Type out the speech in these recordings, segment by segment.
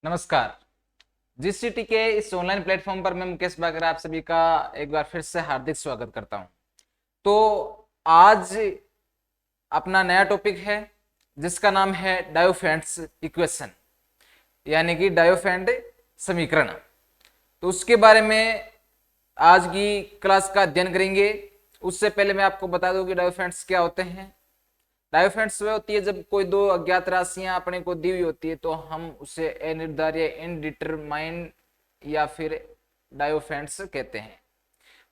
नमस्कार। जीसीटी के इस ऑनलाइन प्लेटफॉर्म पर मैं मुकेश बागर आप सभी का एक बार फिर से हार्दिक स्वागत करता हूं। तो आज अपना नया टॉपिक है जिसका नाम है डायोफेंट्स इक्वेशन, यानी कि डायोफेंट समीकरण। तो उसके बारे में आज की क्लास का अध्ययन करेंगे। उससे पहले मैं आपको बता दूं कि डायोफेंट्स क्या होते हैं। डायोफेंट्स वह होती है जब कोई दो अज्ञात राशियां अपने को दी हुई होती है तो हम उसे अनिर्धारित इनडिटरमाइन या फिर डायोफेंट्स कहते हैं।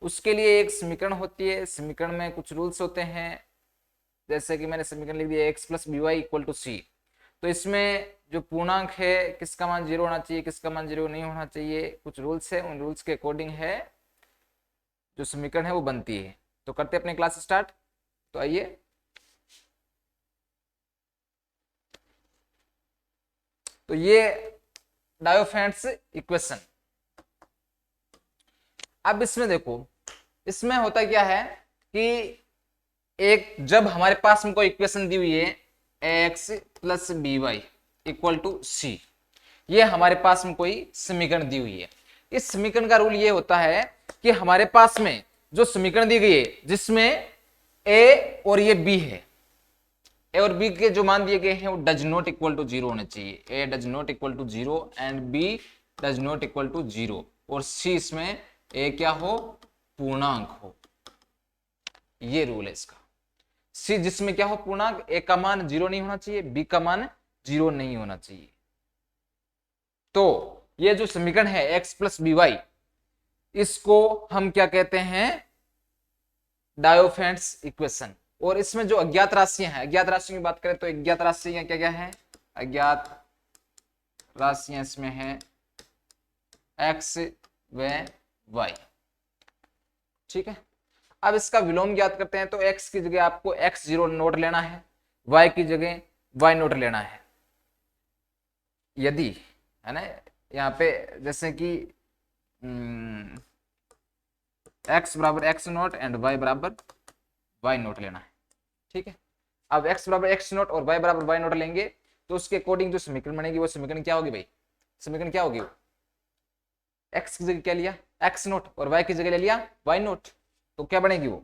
उसके लिए एक समीकरण होती है, समीकरण में कुछ रूल्स होते हैं। जैसे कि मैंने समीकरण लिख दिया x plus B Y equal to C. तो इसमें जो पूर्णांक है किसका मान 0 होना चाहिए, किसका मान 0 नहीं होना चाहिए, कुछ रूल्स है। उन रूल्स के अकॉर्डिंग है जो समीकरण है वो बनती है। तो करते अपनी क्लास स्टार्ट। तो आइए, तो ये डायोफेंट्स इक्वेशन। अब इसमें देखो, इसमें होता क्या है कि एक जब हमारे पास में कोई इक्वेशन दी हुई है X plus B Y equal to C, ये हमारे पास में कोई समीकरण दी हुई है। इस समीकरण का रूल ये होता है कि हमारे पास में जो समीकरण दी गई है जिसमें ए और ये बी है, ए और बी के जो मान दिए गए हैं वो डज नॉट इक्वल टू 0 होने चाहिए। A does not equal to 0 and B does not equal to 0, और सी इसमें ए क्या हो, पूर्णांक हो। ये रूल है इसका। सी जिसमें क्या हो, पूर्णांक, ए का मान 0 नहीं होना चाहिए, बी का मान 0 नहीं होना चाहिए। तो ये जो समीकरण है एक्स प्लस बी वाई, इसको हम क्या कहते हैं, डायोफेंट्स इक्वेशन। और इसमें जो अज्ञात राशियां हैं, अज्ञात राशियों की बात करें तो अज्ञात राशियां क्या क्या है, अज्ञात राशियां इसमें है x व y। ठीक है, अब इसका विलोम ज्ञात करते हैं। तो x की जगह आपको x0 नोट लेना है, y की जगह y नोट लेना है। यदि है ना, यहाँ पे जैसे कि x बराबर x नोट एंड y बराबर y नोट लेना है। ठीक है, अब x बराबर x नोट और y बराबर y नोट लेंगे तो उसके अकॉर्डिंग जो समीकरण बनेगी वो समीकरण क्या होगी भाई, समीकरण क्या होगी, x की जगह क्या लिया x नोट और y की जगह ले लिया y नोट। तो क्या बनेगी वो,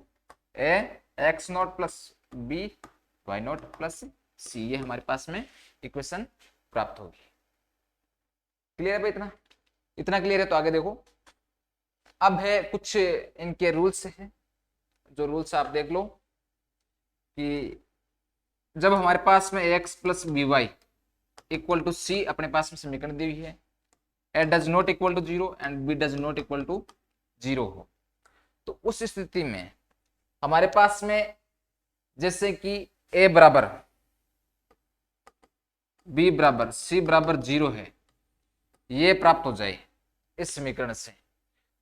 A X not plus B Y not plus C. ये हमारे पास में इक्वेशन प्राप्त होगी। क्लियर है भाई, इतना इतना क्लियर है। तो आगे देखो, अब है कुछ इनके रूल्स हैं, जो रूल्स आप देख लो कि जब हमारे पास में X plus B Y equal to C अपने पास में समीकरण दी हुई है, A does not equal to 0 and B does not equal to 0 हो, तो उस स्थिति में हमारे पास में जैसे कि ए बराबर बी बराबर सी बराबर 0 है, ये प्राप्त हो जाए इस समीकरण से,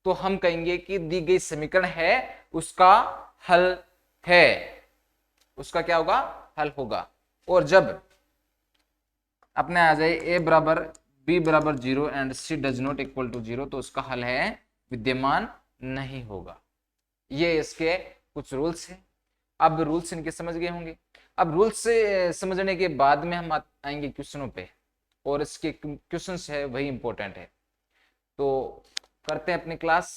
तो हम कहेंगे कि दी गई समीकरण है उसका हल है, उसका क्या होगा, हल होगा। और जब अपने आ जाए ए बराबर बी बराबर 0 and C does not equal to 0, तो उसका हल है विद्यमान नहीं होगा। ये इसके कुछ रूल्स हैं। अब रूल्स इनके समझ गए होंगे। अब रूल्स से समझने के बाद में हम आएंगे क्वेश्चनों पे, और इसके क्वेश्चंस है वही इंपॉर्टेंट है। तो करते हैं अपनी क्लास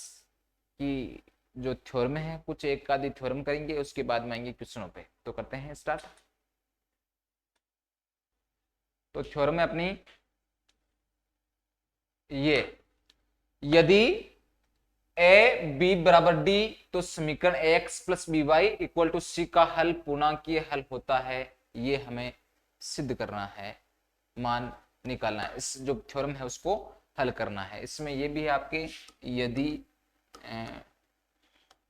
की जो थ्योरम है, कुछ एक आधी थ्योरम करेंगे, उसके बाद में आएंगे क्वेश्चनों पे। तो करते हैं स्टार्ट। तो थ्योरम है अपनी ये, यदि ए बी बराबर डी, तो समीकरण X plus B Y equal to C का हल पूर्णांकीय हल होता है। ये हमें सिद्ध करना है, मान निकालना है, इस जो थ्योरम है उसको हल करना है। इसमें ये भी है आपके, यदि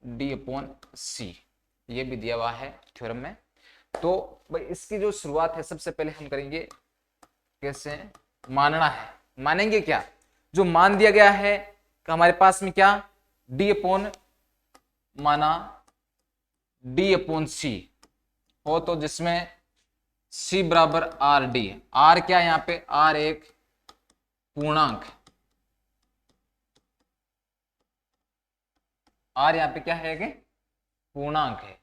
डी अपॉन सी, ये भी दिया हुआ है थ्योरम में। तो भाई इसकी जो शुरुआत है सबसे पहले हम करेंगे कैसे, मानना है। मानेंगे क्या, जो मान दिया गया है हमारे पास में क्या, डी अपॉन, माना डी अपॉन सी हो, तो जिसमें सी बराबर आर डी। आर क्या है यहाँ पे, आर एक पूर्णांक, आर यहाँ पे क्या है कि पूर्णांक है।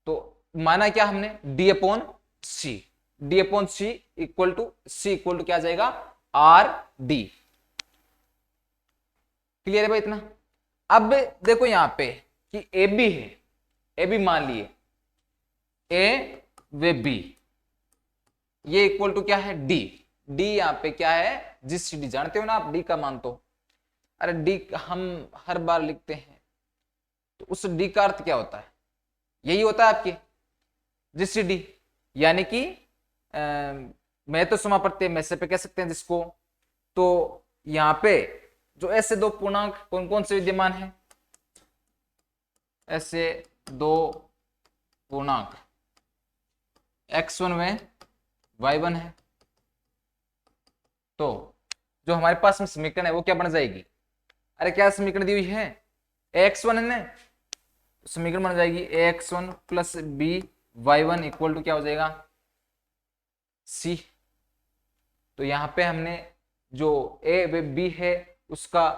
तो माना क्या हमने, D upon C, D upon C equal to, C equal to क्या आ जाएगा, आर डी। क्लियर है भाई इतना? अब देखो यहां पे कि ए बी है, ए बी मान लिए ए वे बी, ये इक्वल टू क्या है डी। डी यहां पे क्या है जीसीडी, जानते हो ना आप डी का मान तो, अरे डी हम हर बार लिखते हैं, तो उस डी का अर्थ क्या होता है, यही होता है आपके जीसीडी, यानी कि मैं तो समापत्ति में से पे कह सकते हैं जिसको। तो यहां पे जो ऐसे दो पूर्णांक कौन कौन से विद्यमान है, ऐसे दो पूर्णांक x1 में y1 है, तो जो हमारे पास में समीकरण है वो क्या बन जाएगी, अरे क्या समीकरण दी हुई है ax1 है ना, समीकरण बन जाएगी ax1 plus B y1 equal to क्या हो जाएगा c। तो यहां पे हमने जो a व b है उसका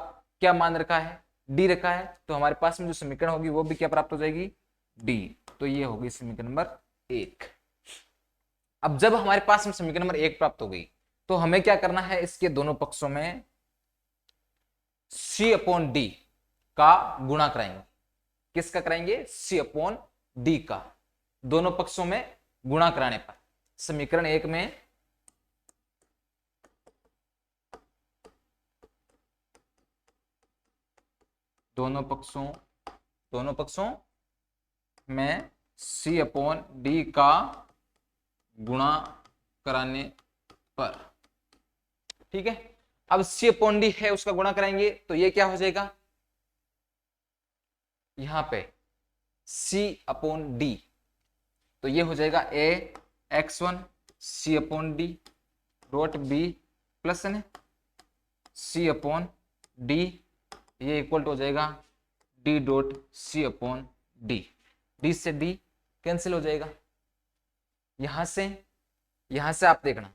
क्या मान रखा है, d रखा है, तो हमारे पास में जो समीकरण होगी वो भी क्या प्राप्त हो जाएगी d। तो ये होगी समीकरण नंबर 1। अब जब हमारे पास में समीकरण नंबर 1 प्राप्त हो गई तो हमें क्या करना है, इसके दोनों पक्षों में c अपॉन डी का गुणा कराएंगे। किसका कराएंगे, c अपॉन डी का, दोनों पक्षों में गुणा कराने पर समीकरण 1 में दोनों पक्षों में c अपॉन डी का गुणा कराने पर, ठीक है। अब c अपॉन डी है उसका गुणा कराएंगे तो ये क्या हो जाएगा, यहां पे c अपॉन डी, तो ये हो जाएगा a x1 c upon D dot B plus न c अपॉन डी, ये इक्वल टू हो जाएगा d dot c upon D. D से d कैंसिल हो जाएगा, यहां से आप देखना,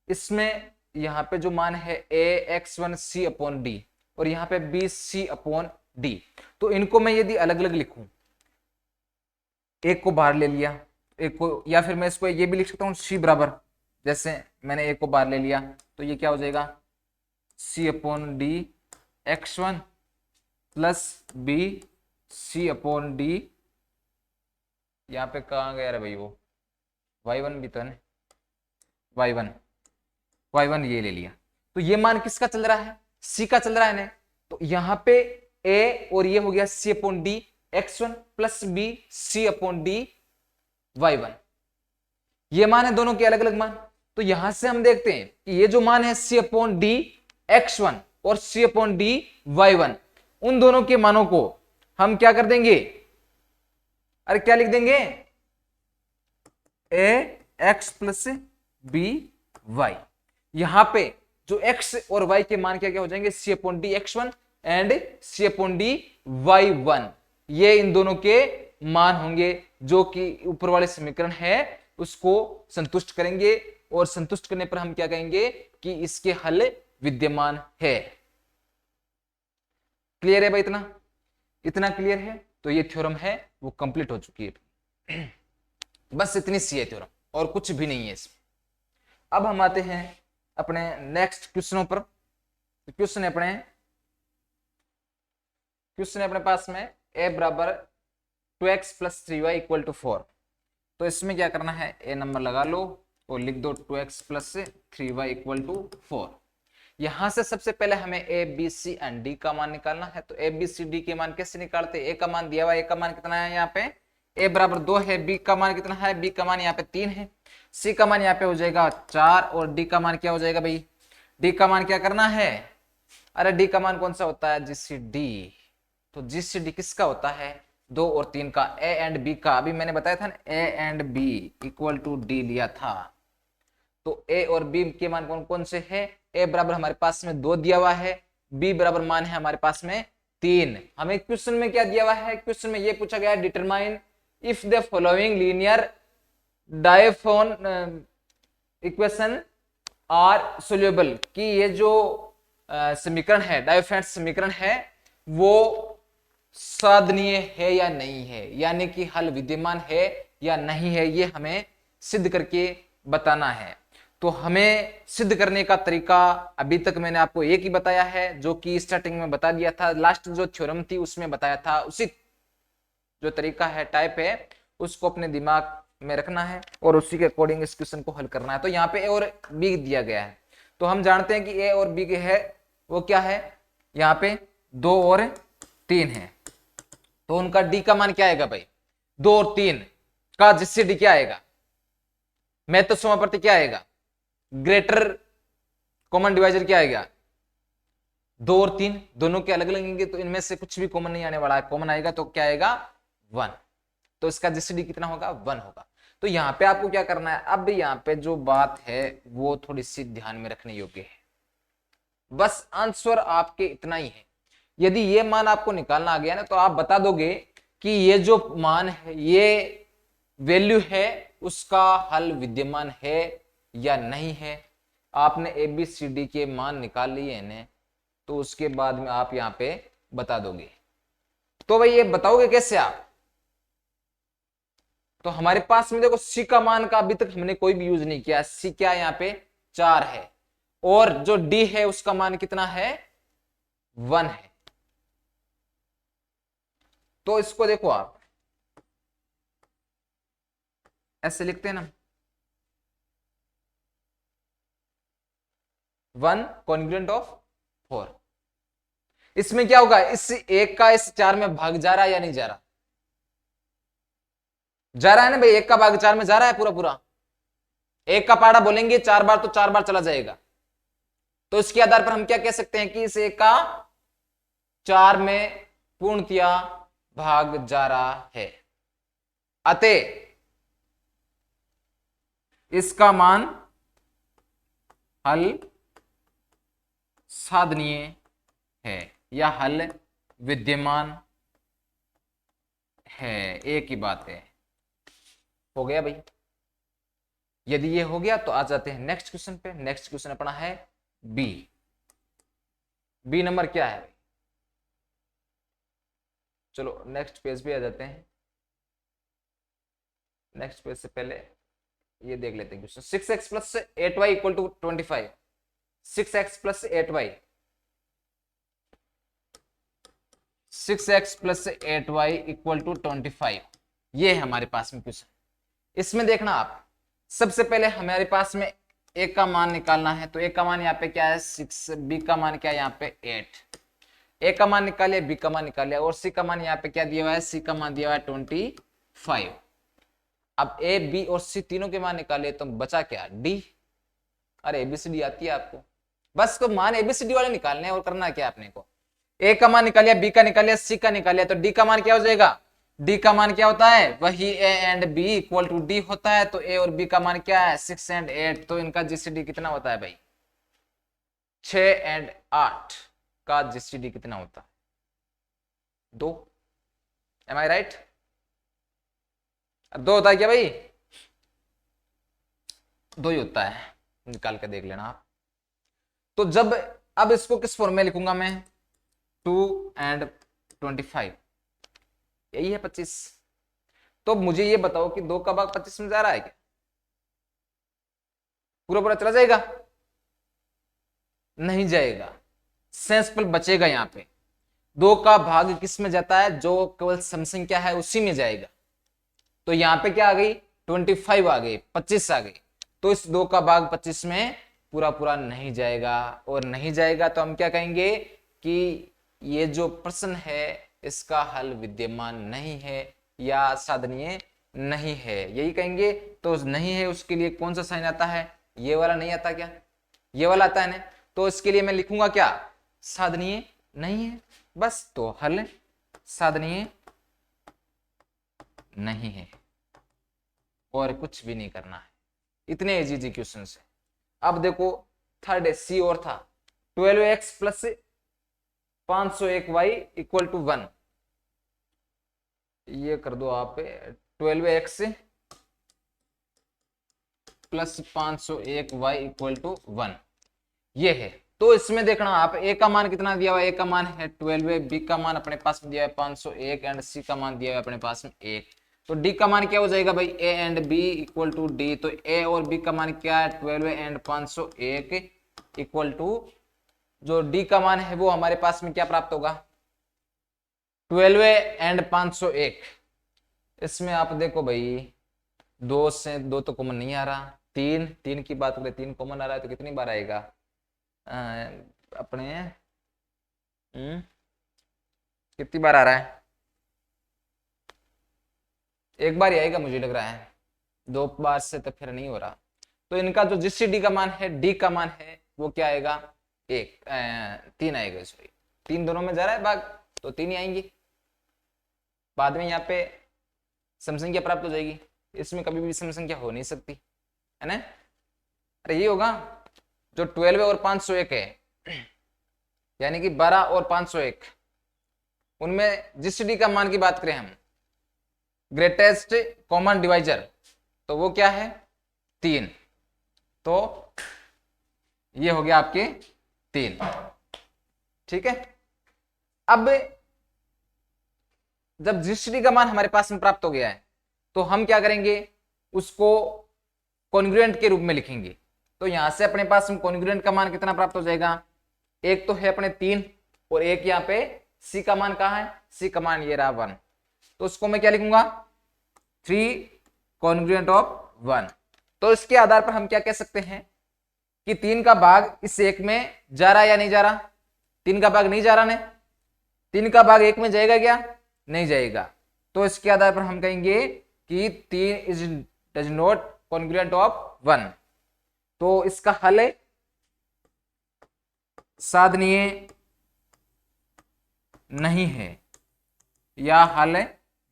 इसमें यहां पे जो मान है a x1 c upon D और यहां पे b c अपॉन डी, तो इनको मैं यदि अलग अलग लिखूं, एक को बाहर ले लिया एक को, या फिर मैं इसको ये भी लिख सकता हूं c बराबर, जैसे मैंने एक को बाहर ले लिया तो ये क्या हो जाएगा c upon D x1 plus b c upon D, यहाँ पे कहाँ गया रे भाई वो y1 भी तो है y1 ये ले लिया, तो ये मान किसका चल रहा है, c का चल रहा है ना, तो यहाँ पे a और ये हो गया c upon D x1 plus b c upon D y1, ये मान है दोनों के अलग अलग मान। तो यहां से हम देखते हैं कि ये जो मान है c अपॉन डी x1 और c अपॉन डी y1, उन दोनों के मानों को हम क्या कर देंगे, अरे क्या लिख देंगे a x plus b y, यहां पे जो x और y के मान क्या क्या हो जाएंगे c upon D x1 and c upon D y1, ये इन दोनों के मान होंगे जो कि ऊपर वाले समीकरण है उसको संतुष्ट करेंगे, और संतुष्ट करने पर हम क्या कहेंगे कि इसके हल विद्यमान है। क्लियर है भाई, इतना क्लियर है, तो ये थ्योरम है वो कंप्लीट हो चुकी है, बस इतनी सी है थ्योरम और कुछ भी नहीं है इसमें। अब हम आते हैं अपने नेक्स्ट क्वेश्चनों पर। क्वेश्चन अपने पास में a बराबर 2x plus 3y equal to 4, तो इसमें क्या करना है, a नंबर लगा लो और लिख दो 2x plus 3y equal to 4। यहां से सबसे पहले हमें a b c and d का मान निकालना है, तो a b c d के मान कैसे निकालते हैं, a का मान दिया हुआ है, a का मान कितना है यहाँ पे, a बराबर 2 है, b का मान कितना है, b का मान यहाँ पे 3 है, c का मान यहाँ पे हो जाएगा 4 और d का मान क्या हो जाएगा भाई, d का मान क्या करना है, अरे d का मान कौन सा होता है gcd, तो gcd किसका होता है 2 और 3 का, a एंड b का, अभी मैंने बताया था ना a and b equal to d लिया था, तो a और b के मान कौन कौन से है, a बराबर हमारे पास में 2 दिया हुआ है, b बराबर मान है हमारे पास में 3। हमें क्वेश्चन में क्या दिया हुआ है, क्वेश्चन में ये पूछा गया है determine if the following linear Diophantine equation are soluble, कि ये जो समीकरण है डायोफेरेंट समीकरण है वो साधनीय है या नहीं है, यानी कि हल विद्यमान है या नहीं है, ये हमें सिद्ध करके बताना है। तो हमें सिद्ध करने का तरीका अभी तक मैंने आपको एक ही बताया है, जो कि स्टार्टिंग में बता दिया था, लास्ट जो थ्योरम थी उसमें बताया था। उसी जो तरीका है, टाइप है, उसको अपने दिमाग में रखना है और उसी के अकॉर्डिंग इस क्वेश्चन को हल करना है। तो यहाँ पे ए और बी दिया गया है, तो हम जानते हैं कि ए और बी के है वो क्या है, यहाँ पे 2 और 3 है, तो उनका डी का मान क्या आएगा भाई, 2 और 3 का जीसीडी क्या आएगा, मैं तो समापवर्ती क्या आएगा, ग्रेटर कॉमन डिवाइजर क्या आएगा, 2 और 3 दोनों के अलग लगेंगे, तो इनमें से कुछ भी कॉमन नहीं आने वाला है, कॉमन आएगा तो क्या आएगा 1, तो इसका जीसीडी कितना होगा 1 होगा। तो यहाँ पे आपको क्या करना है, अब यहाँ पे जो बात है वो थोड़ी सी ध्यान में रखने योग्य है, बस आंसर आपके इतना ही है। यदि ये मान आपको निकालना आ गया ना, तो आप बता दोगे कि ये जो मान है, ये वैल्यू है, उसका हल विद्यमान है या नहीं है। आपने ए बी सी डी के मान निकाल लिए हैं, तो उसके बाद में आप यहाँ पे बता दोगे। तो भाई ये बताओगे कैसे आप, तो हमारे पास में देखो सी का मान का अभी तक हमने कोई भी यूज नहीं किया, सी क्या यहाँ पे 4 है, और जो डी है उसका मान कितना है 1 है। तो इसको देखो आप ऐसे लिखते हैं ना, 1 कॉन्ग्रुएंट ऑफ 4। इसमें क्या होगा, इस एक का इस 4 में भाग जा रहा है या नहीं जा रहा, जा रहा है ना भाई, एक का भाग 4 में जा रहा है पूरा पूरा, एक का पाड़ा बोलेंगे 4 बार तो 4 बार चला जाएगा। तो इसके आधार पर हम क्या कह सकते हैं कि इस एक का 4 में पूर्णतया भाग जा रहा है, अतः इसका मान हल साधनीय है या हल विद्यमान है, एक ही बात है। हो गया भाई, यदि ये हो गया तो आ जाते हैं नेक्स्ट क्वेश्चन पे। नेक्स्ट क्वेश्चन अपना है बी। बी नंबर क्या है भाई, चलो नेक्स्ट पेज पे आ जाते हैं। नेक्स्ट पेज से पहले ये देख लेते हैं question. 6x plus 8y equal to 25। 6x plus 8y, 6x plus 8y equal to 25, ये है हमारे पास में क्वेश्चन। इसमें देखना आप, सबसे पहले हमारे पास में a का मान निकालना है, तो a का मान यहाँ पे क्या है 6, b का मान क्या है यहाँ पे 8। a का मान निकालिए, b का मान निकालिए, और c का मान यहाँ पे क्या दिया हुआ है, c का मान दिया हुआ है 25। अब a b और c तीनों के मान निकालिए, तो बचा क्या d। अरे ABCD आती है आपको, बस तो मान ABCD वाले निकालने हैं और करना क्या आपने को, a का मान निकालिए, b का निकालिए, c का निकालिए, तो d का मान क्या हो जाएगा, d का मान क्या होता है, वही a and b equal to d होता है। तो a और b का मान क्या है 6 एंड 8, तो इनका जीसीडी कितना होता है भाई 6 एंड 8 का जीसीडी कितना होता है 2। एम आई राइट, 2 होता है क्या भाई, 2 ही होता है, निकाल के देख लेना आप। तो जब अब इसको किस फॉर्म में लिखूंगा मैं, 2 एंड 25, यही है 25। तो मुझे ये बताओ कि 2 का भाग 25 में जा रहा है क्या, पूरा पूरा चला जाएगा, नहीं जाएगा, सेंसफुल बचेगा। यहाँ पे 2 का भाग किस में जाता है, जो केवल सम संख्या है उसी में जाएगा। तो यहाँ पे क्या आ गई 25 आ गई, 25 आ गई, तो इस 2 का भाग 25 में पूरा पूरा नहीं जाएगा, और नहीं जाएगा तो हम क्या कहेंगे कि ये जो प्रश्न है इसका हल विद्यमान नहीं है या साधनीय नहीं है, यही कहेंगे। तो नहीं है उसके लिए कौन सा साइन आता है, ये वाला नहीं आता क्या, ये वाला आता है ना, तो इसके लिए मैं लिखूंगा क्या, साधनीय नहीं है, बस। तो हल साधनीय नहीं है, और कुछ भी नहीं करना है, इतने इजी क्वेश्चन है। अब देखो थर्ड सी और था 12x plus 501y equal to 1, ये कर दो आप 12x plus 501y equal to 1, ये है। तो इसमें देखना आप a का मान कितना दिया हुआ है, a का मान है 12, b का मान अपने पास में दिया है 501 एंड c का मान दिया है अपने पास में 1। तो डी का मान क्या हो जाएगा भाई, A and B equal to D. तो ए और बी का मान क्या है, 12 एंड 501 इक्वल टू, जो डी का मान है वो हमारे पास में क्या प्राप्त होगा, 12 एंड 501। इसमें आप देखो भाई, 2 से 2 तो कॉमन नहीं आ रहा, 3 की बात करें 3 कॉमन आ रहा है तो कितनी बार आएगा अपने, कितनी बार आ रहा है, एक बार ही आएगा मुझे लग रहा है, 2 बार से तो फिर नहीं हो रहा। तो इनका जो जिस डी का मान है, डी का मान है वो क्या आएगा, 3 आएगा। सॉरी 3 दोनों में जा रहा है भाग, तो 3 ही आएंगी। बाद में यहाँ पे सम संख्या प्राप्त हो जाएगी, इसमें कभी भी सम संख्या हो नहीं सकती है ना। अरे ये होगा जो 12 और 501 है, यानी कि 12 और 501, उनमें जिस डी का मान की बात करें हम, ग्रेटेस्ट कॉमन डिवाइजर, तो वो क्या है, 3। तो ये हो गया आपके 3। ठीक है। अब जब जीएसटी का मान हमारे पास में प्राप्त हो गया है, तो हम क्या करेंगे, उसको कॉन्ग्रुएंट के रूप में लिखेंगे। तो यहां से अपने पास में कॉन्ग्रुएंट का मान कितना प्राप्त हो जाएगा, एक तो है अपने 3 और एक यहाँ पे सी का मान कहाँ है, सी का मान ये रहा 1। तो उसको मैं क्या लिखूंगा, 3 कॉन्ग्रुएंट ऑफ 1। तो इसके आधार पर हम क्या कह सकते हैं कि 3 का भाग इस एक में जा रहा या नहीं जा रहा, 3 का भाग नहीं जा रहा ने, 3 का भाग एक में जाएगा क्या, नहीं जाएगा। तो इसके आधार पर हम कहेंगे कि 3 is does not congruent of 1। तो इसका हल है साधनीय नहीं है या हल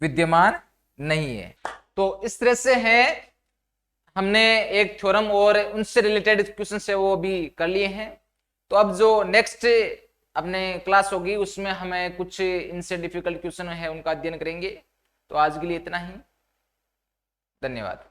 विद्यमान नहीं है। तो इस तरह से है, हमने एक थ्योरम और उनसे रिलेटेड क्वेश्चन से वो भी कर लिए हैं। तो अब जो नेक्स्ट अपने क्लास होगी उसमें हमें कुछ इनसे डिफिकल्ट क्वेश्चन है उनका अध्ययन करेंगे। तो आज के लिए इतना ही, धन्यवाद।